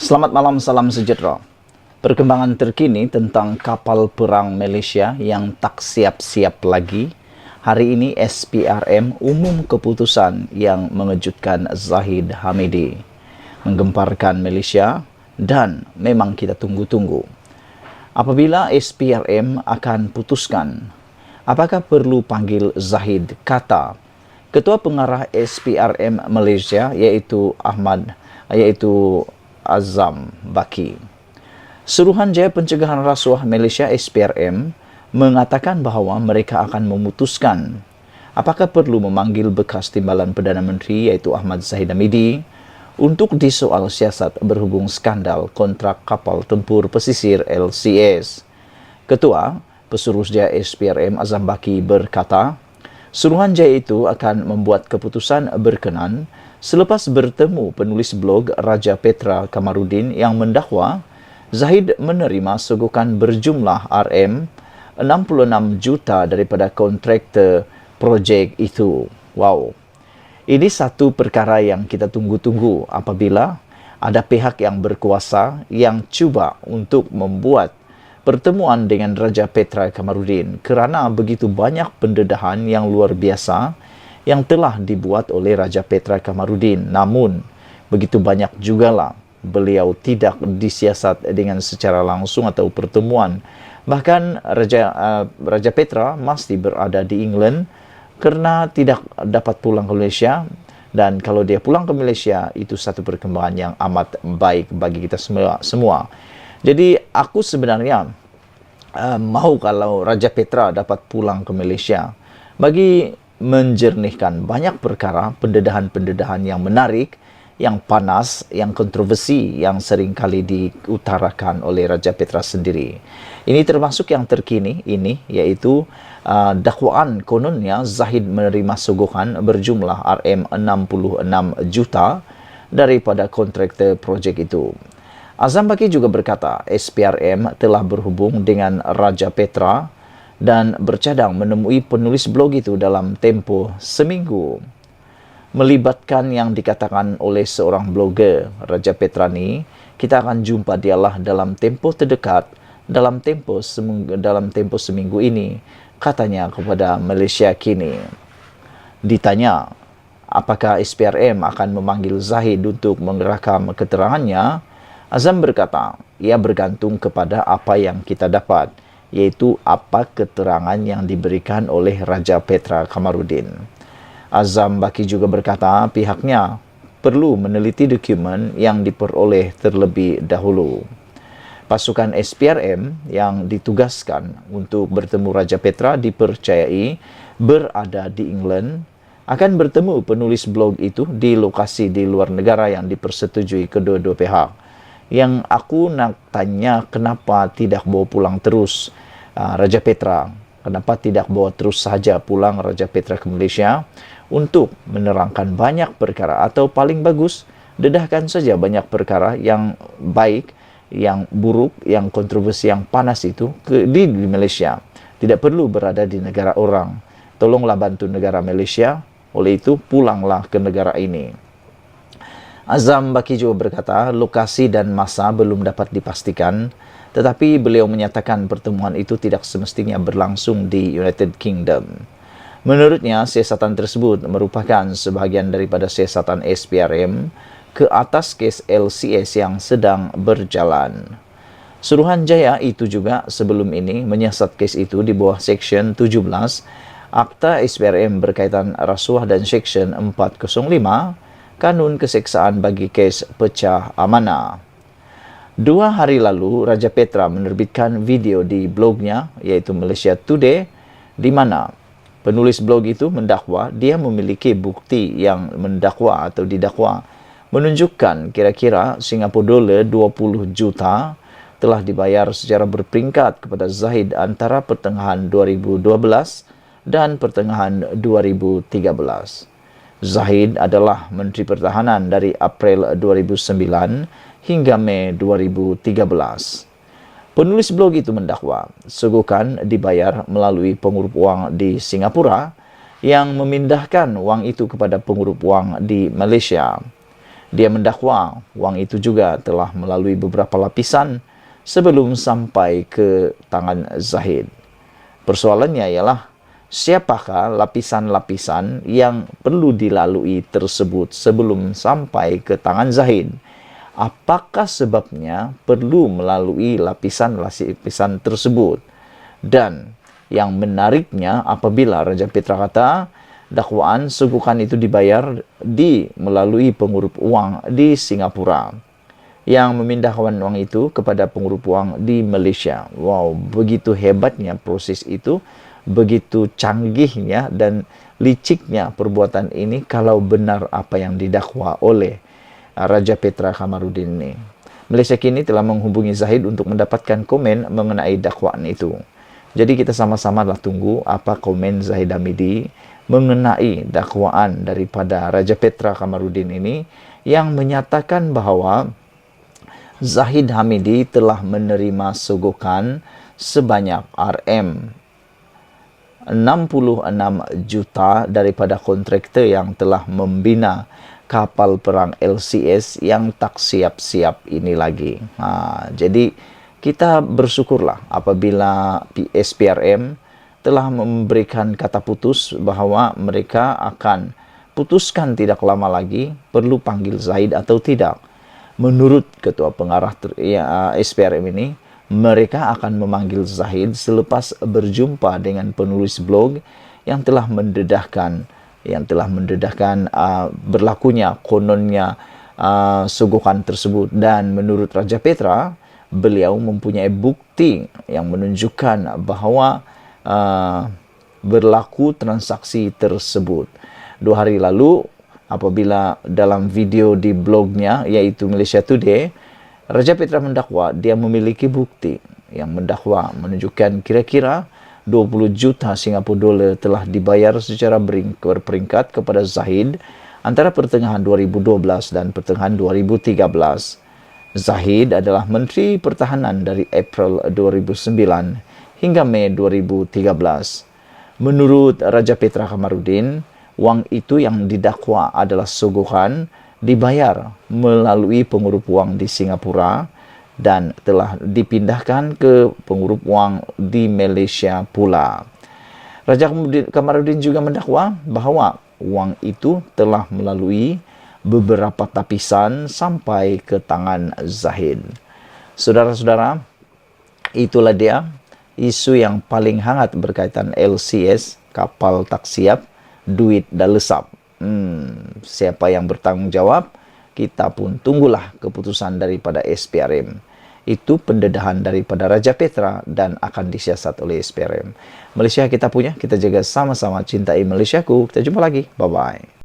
Selamat malam, salam sejahtera. Perkembangan terkini tentang kapal perang Malaysia yang tak siap-siap lagi. Hari ini SPRM umum keputusan yang mengejutkan Zahid Hamidi. Menggemparkan Malaysia dan memang kita tunggu-tunggu. Apabila SPRM akan putuskan, apakah perlu panggil Zahid, kata Ketua Pengarah SPRM Malaysia iaitu Azam Baki. Suruhanjaya Pencegahan Rasuah Malaysia SPRM mengatakan bahawa mereka akan memutuskan apakah perlu memanggil bekas Timbalan Perdana Menteri iaitu Ahmad Zahid Hamidi untuk disoal siasat berhubung skandal kontrak kapal tempur pesisir LCS. Ketua Pesuruhjaya SPRM Azam Baki berkata, Suruhanjaya itu akan membuat keputusan berkenan selepas bertemu penulis blog Raja Petra Kamarudin yang mendakwa Zahid menerima sogokan berjumlah RM66 juta daripada kontraktor projek itu. Wow. Ini satu perkara yang kita tunggu-tunggu apabila ada pihak yang berkuasa yang cuba untuk membuat pertemuan dengan Raja Petra Kamarudin kerana begitu banyak pendedahan yang luar biasa yang telah dibuat oleh Raja Petra Kamarudin. Namun, begitu banyak jugalah beliau tidak disiasat dengan secara langsung atau pertemuan. Bahkan Raja Petra masih berada di England kerana tidak dapat pulang ke Malaysia. Dan kalau dia pulang ke Malaysia, itu satu perkembangan yang amat baik bagi kita semua. Jadi, aku sebenarnya mahu kalau Raja Petra dapat pulang ke Malaysia bagi menjernihkan banyak perkara, pendedahan-pendedahan yang menarik, yang panas, yang kontroversi yang sering kali diutarakan oleh Raja Petra sendiri. Ini termasuk yang terkini ini, iaitu dakwaan kononnya Zahid menerima sogokan berjumlah RM66 juta daripada kontraktor projek itu. Azam Baki juga berkata, SPRM telah berhubung dengan Raja Petra dan bercadang menemui penulis blog itu dalam tempoh seminggu. Melibatkan yang dikatakan oleh seorang blogger, Raja Petra ni, kita akan jumpa dialah dalam tempoh terdekat, dalam tempoh seminggu ini, katanya kepada Malaysia Kini. Ditanya, apakah SPRM akan memanggil Zahid untuk merakam keterangannya? Azam berkata, ia bergantung kepada apa yang kita dapat, iaitu apa keterangan yang diberikan oleh Raja Petra Kamarudin. Azam Baki juga berkata pihaknya perlu meneliti dokumen yang diperoleh terlebih dahulu. Pasukan SPRM yang ditugaskan untuk bertemu Raja Petra dipercayai berada di England akan bertemu penulis blog itu di lokasi di luar negara yang dipersetujui kedua-dua pihak. Yang aku nak tanya, kenapa tidak bawa pulang terus Raja Petra? Kenapa tidak bawa terus saja pulang Raja Petra ke Malaysia untuk menerangkan banyak perkara, atau paling bagus dedahkan saja banyak perkara yang baik, yang buruk, yang kontroversi, yang panas itu di Malaysia. Tidak perlu berada di negara orang. Tolonglah bantu negara Malaysia, oleh itu pulanglah ke negara ini. Azam Baki juga berkata lokasi dan masa belum dapat dipastikan, tetapi beliau menyatakan pertemuan itu tidak semestinya berlangsung di United Kingdom. Menurutnya, siasatan tersebut merupakan sebahagian daripada siasatan SPRM ke atas kes LCS yang sedang berjalan. Suruhanjaya itu juga sebelum ini menyiasat kes itu di bawah Seksyen 17 Akta SPRM berkaitan rasuah dan Seksyen 405 Kanun Keseksaan bagi kes pecah amanah. 2 hari lalu, Raja Petra menerbitkan video di blognya, iaitu Malaysia Today, di mana penulis blog itu mendakwa dia memiliki bukti yang mendakwa atau didakwa menunjukkan kira-kira Singapura dolar 20 juta telah dibayar secara berperingkat kepada Zahid antara pertengahan 2012 dan pertengahan 2013. Zahid adalah Menteri Pertahanan dari April 2009 hingga Mei 2013. Penulis blog itu mendakwa sogokan dibayar melalui pengurup wang di Singapura yang memindahkan wang itu kepada pengurup wang di Malaysia. Dia mendakwa wang itu juga telah melalui beberapa lapisan sebelum sampai ke tangan Zahid. Persoalannya ialah, siapakah lapisan-lapisan yang perlu dilalui tersebut sebelum sampai ke tangan Zahid? Apakah sebabnya perlu melalui lapisan-lapisan tersebut? Dan yang menariknya, apabila Raja Petra kata dakwaan suguhan itu dibayar melalui pengurup uang di Singapura yang memindahkan uang itu kepada pengurup uang di Malaysia. Wow, begitu hebatnya proses itu, begitu canggihnya dan liciknya perbuatan ini kalau benar apa yang didakwa oleh Raja Petra Kamarudin ini. Malaysia kini telah menghubungi Zahid untuk mendapatkan komen mengenai dakwaan itu. Jadi kita sama-sama tunggu apa komen Zahid Hamidi mengenai dakwaan daripada Raja Petra Kamarudin ini yang menyatakan bahwa Zahid Hamidi telah menerima sogokan sebanyak RM 66 juta daripada kontraktor yang telah membina kapal perang LCS yang tak siap-siap ini lagi. Jadi kita bersyukurlah apabila SPRM telah memberikan kata putus bahwa mereka akan putuskan tidak lama lagi perlu panggil Zahid atau tidak. Menurut ketua pengarah SPRM ini, mereka akan memanggil Zahid selepas berjumpa dengan penulis blog yang telah mendedahkan berlakunya kononnya suguhan tersebut. Dan menurut Raja Petra, beliau mempunyai bukti yang menunjukkan bahwa berlaku transaksi tersebut. 2 hari lalu, apabila dalam video di blognya yaitu Malaysia Today, Raja Petra mendakwa dia memiliki bukti yang mendakwa menunjukkan kira-kira 20 juta Singapura dolar telah dibayar secara berperingkat kepada Zahid antara pertengahan 2012 dan pertengahan 2013. Zahid adalah Menteri Pertahanan dari April 2009 hingga Mei 2013. Menurut Raja Petra Kamarudin, wang itu yang didakwa adalah sogokan dibayar melalui pengurup uang di Singapura dan telah dipindahkan ke pengurup uang di Malaysia pula. Raja Kamarudin juga mendakwa bahwa wang itu telah melalui beberapa tapisan sampai ke tangan Zahid. Saudara-saudara, itulah dia isu yang paling hangat berkaitan LCS, kapal tak siap, duit dah lesap. Siapa yang bertanggung jawab? Kita pun tunggulah keputusan daripada SPRM. Itu pendedahan daripada Raja Petra dan akan disiasat oleh SPRM. Malaysia kita punya, kita jaga sama-sama, cintai Malaysiaku. Kita jumpa lagi. Bye-bye.